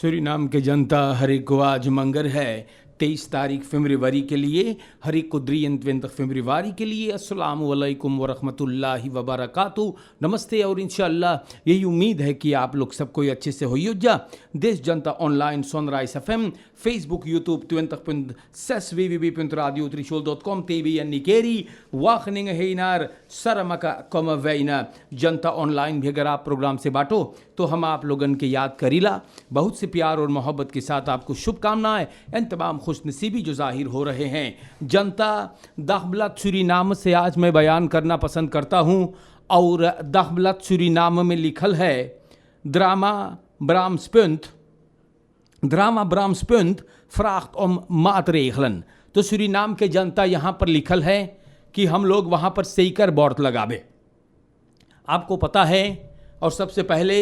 Suriname के जनता हर एक को आज मंगर है 23 तारीख फरवरी के लिए, हर एक को 23 फरवरी के लिए। अस्सलामु अलैकुम वरहमतुल्लाहि वबरकातुहू। नमस्ते। और इंशाअल्लाह यही उम्मीद है कि आप लोग सब कोई अच्छे से होइयो जा। देश जनता online sunrise FM, Facebook, YouTube 20.6 www.radiotrishul.com TV निकेरी वाखनिंग हेनार सरमका कम वैना जनता ऑनलाइन भी अगर आप प्रोग्राम से बांटो तो हम आप लोगन के याद करीला। बहुत से प्यार और मोहब्बत के साथ आपको शुभकामनाएं एन तमाम खुशनसीबी जो जाहिर हो रहे हैं। जनता दखबलत सूरीनाम से आज मैं बयान करना पसंद करता हूँ। और दखबलत सूरीनाम में लिखल है ड्रामा ब्राम्सपुंत फ्राख्त om मातरेखलन। तो सूरीनाम के जनता यहाँ पर लिखल है कि हम लोग वहाँ पर सेकर बॉर्त लगावे। आपको पता है। और सबसे पहले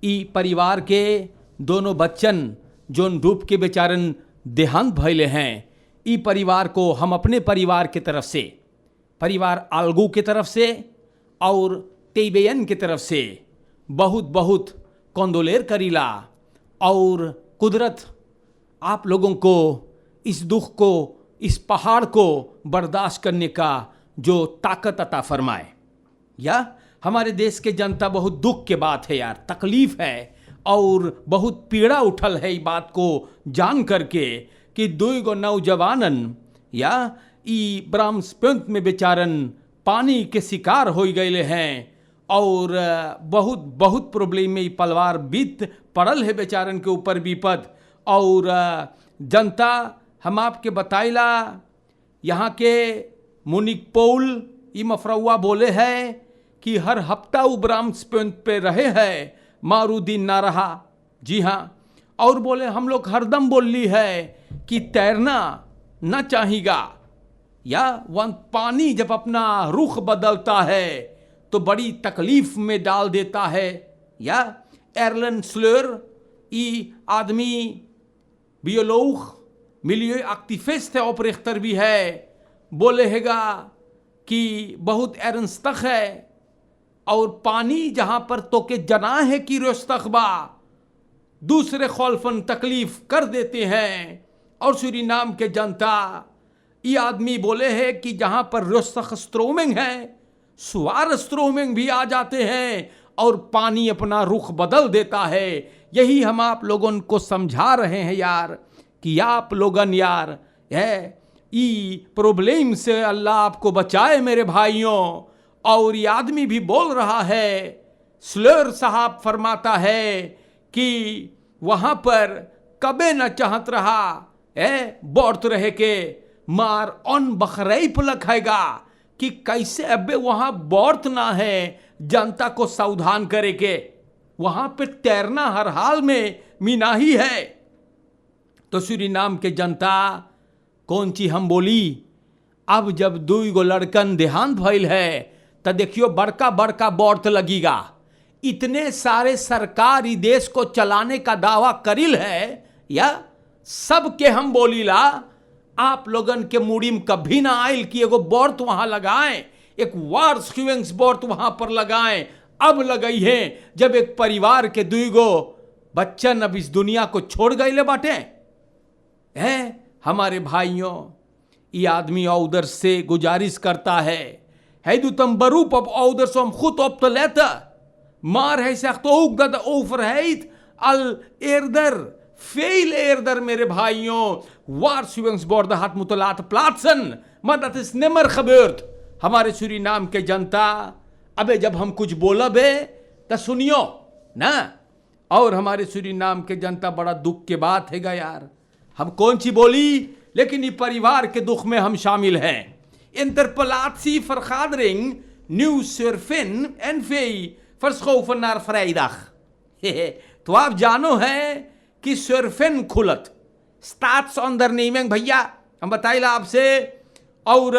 ई परिवार के दोनों बच्चन जोन डूब के बेचारन देहांत भइले हैं, ई परिवार को हम अपने परिवार के तरफ से, परिवार आलगू के तरफ से और तेबेयन के तरफ से बहुत बहुत कंदोलेर करीला। और कुदरत आप लोगों को इस दुख को, इस पहाड़ को बर्दाश्त करने का जो ताकत अता फरमाए। या हमारे देश के जनता बहुत दुख के बात है यार, तकलीफ है और बहुत पीड़ा उठल है ई बात को जान करके कि दुईगो नौजवानन या ई ब्राह्मस्पुंत में बेचारन पानी के शिकार हो गए हैं और बहुत बहुत प्रॉब्लम में पलवार बीत पड़ल है बेचारन के ऊपर विपद। और जनता हम आपके बताइला यहाँ के मुनिक पौल ई मफरौआ बोले है कि हर हफ्ता वो ब्राह्मस्पुंत पे रहे हैं, मारूदीन ना रहा। जी हाँ। और बोले हम लोग हरदम बोली है कि तैरना ना चाहिएगा, या वह पानी जब अपना रुख बदलता है तो बड़ी तकलीफ में डाल देता है। या एरलन स्लर ई आदमी बियोलोग मिलियो एक्टिविस्ट है, ऑपरेटर भी है, बोले हैगा कि बहुत एरंस्तक है और पानी जहां पर तो के जना है कि रोस्तकबा दूसरे खौलफन तकलीफ कर देते हैं। और सूरीनाम के जनता ये आदमी बोले हैं कि जहां पर रोस्तक स्ट्रोमिंग है, सुवार स्ट्रोमिंग भी आ जाते हैं और पानी अपना रुख बदल देता है। यही हम आप लोगों को समझा रहे हैं यार कि आप लोगन यार है ई प्रॉब्लम से अल्लाह आपको बचाए मेरे भाइयों। और ये आदमी भी बोल रहा है, स्लर साहब फरमाता है कि वहां पर कबे न चाहत रहा है बौर्त रहे के मार ऑन बखरई पलक हैगा कि कैसे अबे वहां बौर्त ना है, जनता को सावधान करे के वहां पे तैरना हर हाल में मीनाही है। तो सूरीनाम के जनता कौन ची हम बोली, अब जब दुईगो लड़कन देहांत भइल है तो देखियो बड़का बड़का बौर्त लगेगा। इतने सारे सरकार इस देश को चलाने का दावा करिल है, या सबके हम बोलीला आप लोगन के मुड़ी में कभी ना आयल कि एगो बौर्त वहां लगाएं, एक वार्स बौर्त वहां पर लगाएं। अब लगई है जब एक परिवार के दुईगो बच्चन अब इस दुनिया को छोड़ गए ले बाटे हैं। हमारे भाइयों, ये आदमी औदर से गुजारिश करता है दु तम बरूप अब औदर सो हम खुद अब तो लेता मार है सख्त उगद ओफर है अल एरदर फेल एरदर। मेरे भाइयों, वार्स बोर्ड हाथ मुतलात प्लाटसन मदद इस निमर खबर्त। हमारे सूरीनाम के जनता अबे जब हम कुछ बोला बे तो सुनियो ना। और हमारे सूरीनाम के जनता बड़ा दुख के बात हैगा यार, हम कौन सी बोली लेकिन ये परिवार के दुख में हम शामिल हैं। इंटरपलाची फरखादरिंग न्यूज सर्फिन एनफेई फर्सखोफन नार फ्राइदाख। तो आप जानो है कि सर्फिन खुलत स्टार्ट्स ऑन दर नेमिंग भैया हम बताइला आपसे। और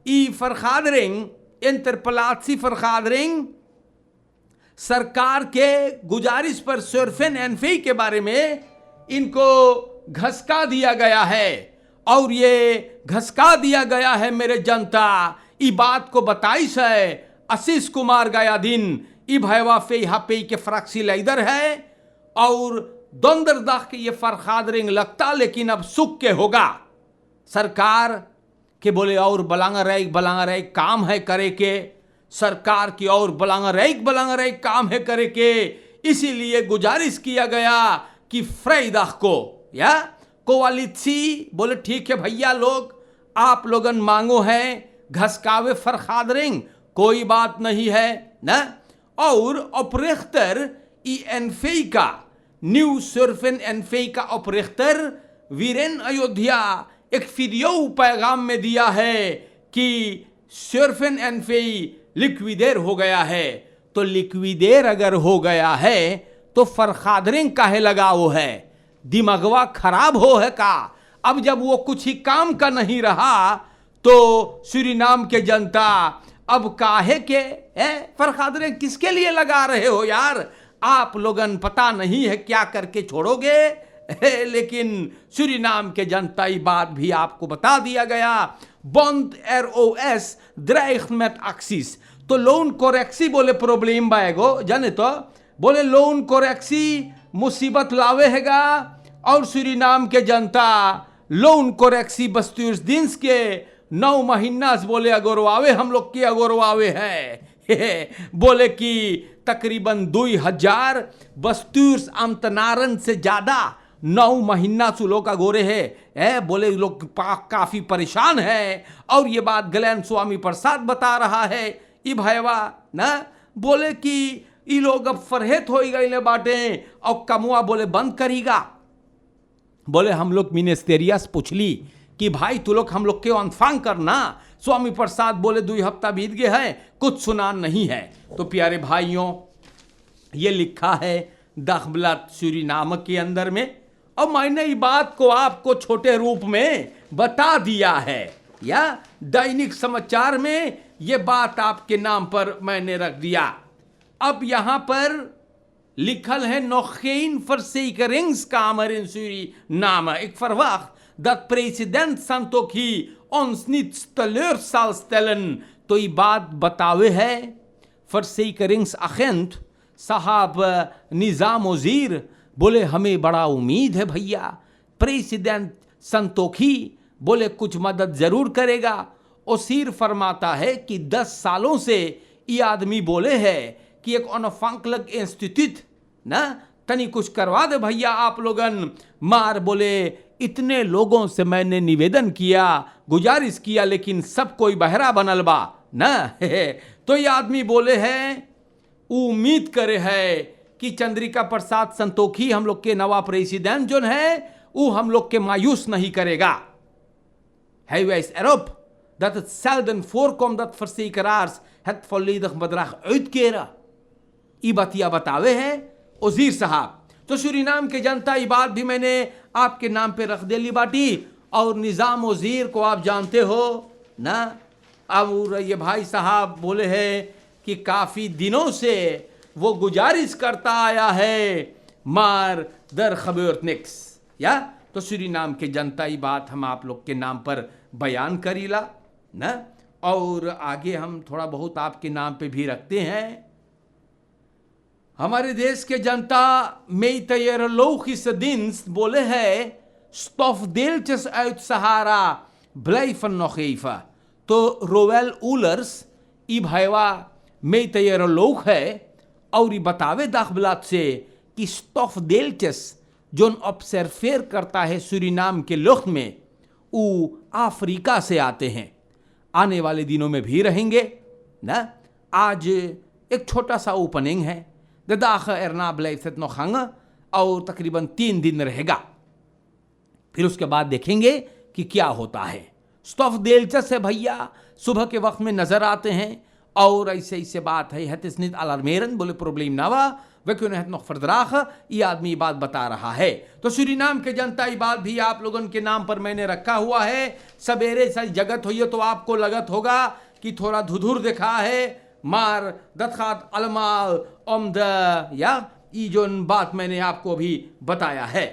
ई फरखादरिंग इंटरपलाची फरखादरिंग सरकार के गुजारिश पर सर्फिन एनफेई के बारे में इनको घसका दिया गया है। और ये घसका दिया गया है मेरे जनता, ई बात को बताइश है आशीष कुमार गया दिन ई भयवा फे यहाँ पे के फ्रैक्सी लीडर है और donderdag की ये vergadering लगता, लेकिन अब सुख के होगा। सरकार के बोले और belangrijk काम है करे के, सरकार की और belangrijk काम है करे के, इसीलिए गुजारिश किया गया कि vrijdag को या कोalitie बोले ठीक है भैया लोग, आप लोगन मांगो है घसकावे vergadering, कोई बात नहीं है ना। और oprichter INV का न्यू सर्फन एनफे का oprichter वीरेन अयोध्या एक वीडियो पैगाम में दिया है कि सर्फन एनफे लिक्विडेर हो गया है। तो लिक्विडेर अगर हो गया है तो vergadering काहे लगा वो है, दिमागवा खराब हो है का। अब जब वो कुछ ही काम का नहीं रहा तो सूरीनाम के जनता अब काहे के vergadering किसके लिए लगा रहे हो यार, आप लोगन पता नहीं है क्या करके छोड़ोगे। लेकिन सूरीनाम के जनता ये बात भी आपको बता दिया गया, bond ROS dreigt met acties। तो लोन कोरेक्सी बोले प्रॉब्लम बाएगो जाने, तो बोले लोन कोरेक्सी मुसीबत लावे हैगा और सूरीनाम के जनता लोन कोरेक्सी बस्तूर्सदिन्स के 9 महीना बोले अगोरवावे, हम लोग के अगोरवावे है। बोले कि तकरीबन 2000 बस्तूर्स अमतनारन से ज्यादा 9 महीना से लोग अगोरे है। बोले लोग काफी परेशान है और ये बात गलैन स्वामी प्रसाद बता रहा है। ई भाईवा ना बोले कि ये लोग अब फरहेत हो गए बाटे और कमुआ बोले बंद करेगा। बोले हम लोग मिनिस्टेरियस पूछ ली कि भाई तू लोग हम लोग के अनफांग करना। स्वामी प्रसाद बोले 2 हफ्ता बीत गए हैं, कुछ सुना नहीं है। तो प्यारे भाइयों, ये लिखा है दखबलात सूरीनाम के अंदर में, और मैंने ये बात को आपको छोटे रूप में बता दिया है, या दैनिक समाचार में ये बात आपके नाम पर मैंने रख दिया। अब यहां पर लिखल है nog geen verzekeringskamer in Suriname. Ik verwacht dat president Santokhi ons niet teleur zal stellen। तो ये बात बतावे है verzekeringsagent साहब निजाम वजीर बोले हमें बड़ा उम्मीद है भैया, प्रेसिडेंट संतोखी बोले कुछ मदद जरूर करेगा। ओसीर फरमाता है कि 10 सालों से ये आदमी बोले है कि एक ओनफांकलग इंस्टीट्यूट ना तनी कुछ करवा दे भैया आप लोगन। मार बोले इतने लोगों से मैंने निवेदन किया, गुजारिश किया, लेकिन सब कोई बहरा बनल बा ना। तो ये आदमी बोले है उम्मीद करे है कि चंद्रिका प्रसाद संतोखी हम लोग के नवा प्रेसिडेंट जो है वो हम लोग के मायूस नहीं करेगा। Hij wijst erop dat het zelden voorkomt dat verzekeraars het volledig bedrag uitkeren। ये बतिया बतावे हैं वजीर साहब। तो सूरीनाम के जनता ये बात भी मैंने आपके नाम पे रख देली बाटी। और निजाम वजीर को आप जानते हो ना, अब ये भाई साहब बोले हैं कि काफी दिनों से वो गुजारिश करता आया है मार दर खबर निक्स। या तो सूरीनाम के जनता ये बात हम आप लोग के नाम पर बयान करीला ना। और आगे हम थोड़ा बहुत आपके नाम पे भी रखते हैं। हमारे देश के जनता meteorologische बोले है stofdeeltjes uit Sahara blijven nog even। तो रोवेल उलर्स ई भाईवा meteoroloog है और ये बतावे दाखबलात से कि stofdeeltjes जोन ऑब्जर्वेर करता है सूरीनाम के लुफ्त में वो अफ्रीका से आते हैं, आने वाले दिनों में भी रहेंगे ना। आज एक छोटा सा ओपनिंग है, de dagen erna blijft het nog hangen और तकरीबन 3 दिन रहेगा। फिर उसके बाद देखेंगे कि क्या होता है। स्टॉफ दिलचस्प है भैया, सुबह के वक्त में नजर आते हैं और ऐसे ऐसे बात है। het is niet alarmerend बोले प्रॉब्लम ना वा, वे क्यों नहीं nog verdragen। ये आदमी बात बता रहा है। तो सूरीनाम के जनता ये बात भी आप लोगों के नाम पर मैंने रखा हुआ है। सवेरे से जगत हुई तो आपको लगत होगा कि थोड़ा धुधुर दिखा है, मार दत्खात अलमाल ओमद, या ये जो बात मैंने आपको भी बताया है।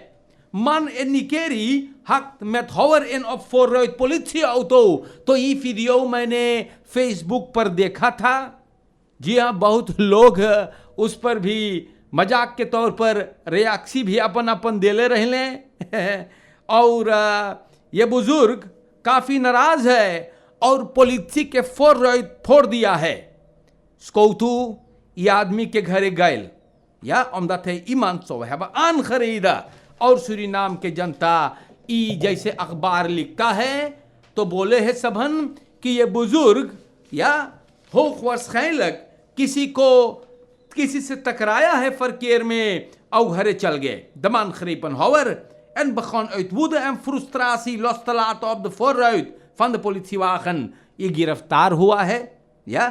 Man en Nikeri hakt met hover in op vooruit politieauto। तो ये वीडियो मैंने फेसबुक पर देखा था। जी हाँ, बहुत लोग उस पर भी मजाक के तौर पर रियाक्सी भी अपन अपन देले रहले और ये बुजुर्ग काफ़ी नाराज है और पॉलिसी के फोड़ दिया है। स्कौतू ये आदमी के घरे गैल या omdat है ईमान सो है आन खरीदा और सूरीनाम के जनता ई जैसे अखबार लिखता है तो बोले है सबन कि ये बुजुर्ग या होख वर्षैलक किसी से टकराया है फरकेर में और घरे चल गए दमान खरीपन hover en begon uit woede en frustratie los te laten op de voorruit van de politiewagen। ये गिरफ्तार हुआ है या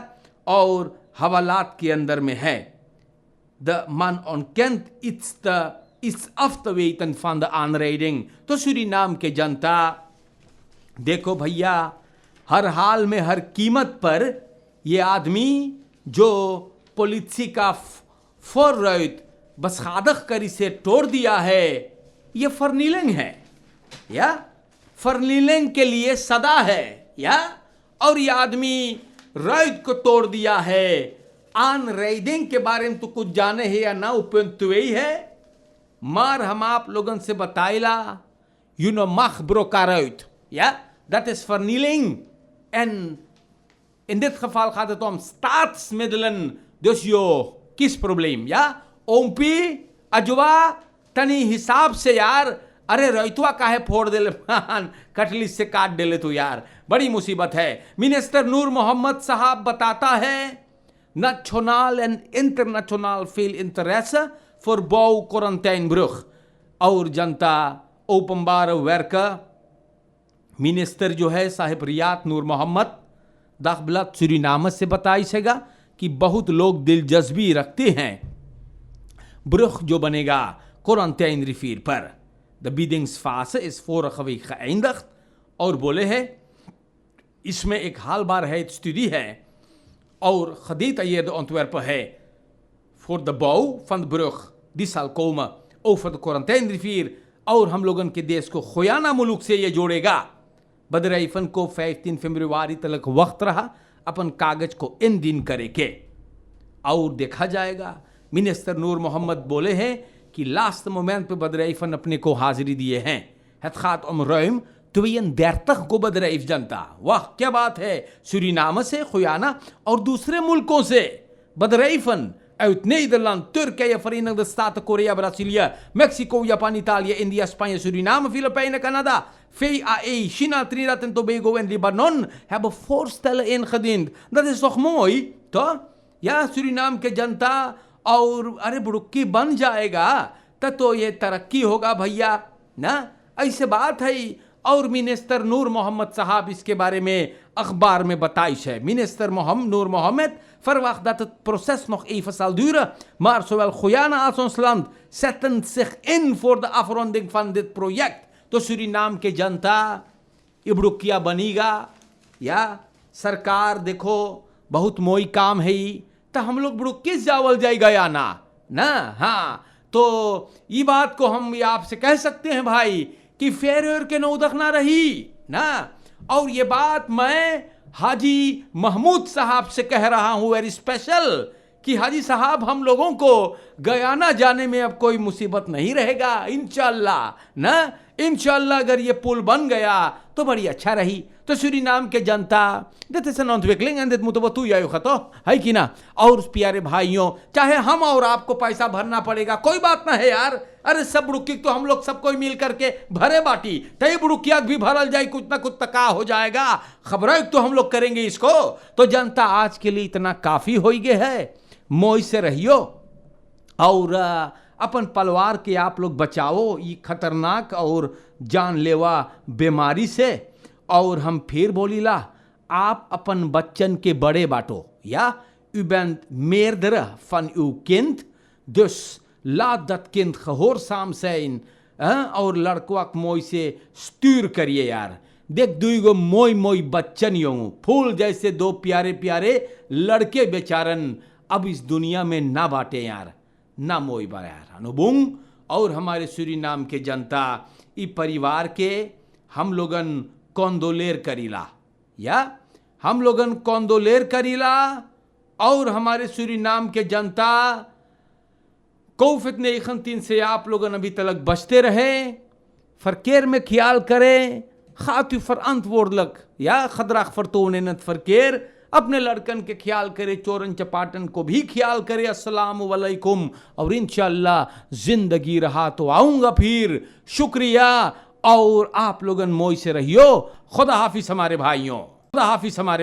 और हवालात के अंदर में है। De man ontkent iets af te weten van de aanrijding। तो सूरीनाम के जनता देखो भैया, हर हाल में हर कीमत पर ये आदमी जो पॉलिसी का फोरराइट बसखादक करी से तोड़ दिया है, ये फर्नीलिंग है या फर्नीलिंग के लिए सदा है या और ये आदमी राइट को तोड़ दिया है। आन राइडिंग के बारे में तो कुछ जाने है या ना उपयुक्त ही है, मार हम आप लोगों से बताइला यू नो मख ब्रोकारुit ja dat is vernieling en in dit geval gaat het om staatsmiddelen, dus joh किस प्रॉब्लम या ओमपी अजवा तनी हिसाब से यार, अरे रैतुआ काहे फोड़ दे कटली से काट डेले तो यार बड़ी मुसीबत है। मिनिस्टर नूर मोहम्मद साहब बताता है nationaal en internationaal veel interesse voor bouw Corentynebrug और जनता ओपनबार werken मिनिस्टर जो है साहिब रियात नूर मोहम्मद दाखबलत सूरीनाम से बताइएगा कि बहुत लोग दिलचस्पी रखते हैं ब्रुग जो बनेगा Corentyne-rivier पर। De biedingsfase is vorige week geëindigd और बोले हैं इसमें एक haalbaarheidsstudie है और gedetailleerde ontwerpen है voor de bouw van de brug die zal komen over de Corentyne-rivier और हम लोगों के देश को खुयाना मुल्क से ये जोड़ेगा। बदरईफन को 15 फरवरी तक वक्त रहा अपन कागज को इन दिन करे के और देखा जाएगा। मिनिस्टर नूर मोहम्मद बोले हैं कि लास्ट मोमेंट पे बदरईफन अपने को हाजिरी दिए हैं। Het gaat om ruim 32 को बदरईफ जनता, वाह क्या बात है, सूरीनाम से खुयाना और दूसरे मुल्कों से बदरईफन uit Nederland, Turkije, Verenigde Staten, Korea, Brazilië, Mexico, Japan, Italië, India, Spanje, Suriname, Filipijnen, Canada, VAE, China, Trinidad en Tobago en Libanon hebben voorstellen ingediend। Dat is toch mooi, toch? Ja, Suriname के जनता और अरे बुड़की बन जाएगा तो ये तरक्की होगा भैया ना, ऐसे बात है। और मिनिस्टर नूर मोहम्मद साहब इसके बारे में अखबार में बताइश है। Minister Noor Mohammed verwacht dat het proces nog even zal duren, maar zowel Guyana als ons land zetten zich in voor de afronding van dit project। तो सूरीनाम के जनता इबड़ुकिया बनीगा या सरकार देखो बहुत मोई काम है तो हम लोग बुड़ुकी जावल जाएगा या ना हाँ, तो ये बात को हम आपसे कह सकते हैं भाई कि फेर के नौदख ना रही ना। और ये बात मैं हाजी महमूद साहब से कह रहा हूं वेरी स्पेशल कि हाजी साहब हम लोगों को गयाना जाने में अब कोई मुसीबत नहीं रहेगा इंशाअल्लाह ना। इंशाअल्लाह अगर ये पुल बन गया तो बड़ी अच्छा रही। तो सूरीनाम के जनता dit is een ontwikkeling en dit moeten we toejuichen toch, है कि ना। और प्यारे भाइयों, चाहे हम और आपको पैसा भरना पड़ेगा कोई बात ना है यार, अरे सब बुड़की तो हम लोग सब कोई मिल करके भरे बाटी तय बुड़किया भी भरल जाए, कुछ ना कुछ तका हो जाएगा, खबर तो हम लोग करेंगे इसको। तो जनता आज के लिए इतना काफी हो गए है, मोई से रहियो और अपन परिवार के आप लोग बचाओ ये खतरनाक और जानलेवा बीमारी से। और हम फिर बोलीला आप अपन बच्चन के बड़े बाटो या u bent meerdere van uw kind, dus laat dat kind gehoorzaam zijn और लड़कों मोई से स्टूर करिए यार। देख दुईगो मोई मोई बच्चन यों फूल जैसे दो प्यारे प्यारे लड़के बेचारन अब इस दुनिया में ना बाटे यार, ना मोई बा यार अनुबुंग। और हमारे सूरीनाम के जनता ई परिवार के हम लोगन कौंदोलेर करीला या हम लोगन कौंदोलेर करीला और हमारे सूरीनाम के जनता कौ फितने खंतीन से आप लोगन अभी तलक बचते रहे, फरकेर में ख्याल करे, खातु फर अंत वोरलक या खदराख फरतोने नत फरकेर, अपने लड़कन के ख्याल करे, चोरन चपाटन को भी ख्याल करे। अस्सलाम वालेकुम, और इंशाअल्लाह जिंदगी रहा तो आऊंगा फिर। शुक्रिया, और आप लोगन मोई से रहियो। खुदा हाफिज हमारे भाइयों, खुदा हाफिज हमारे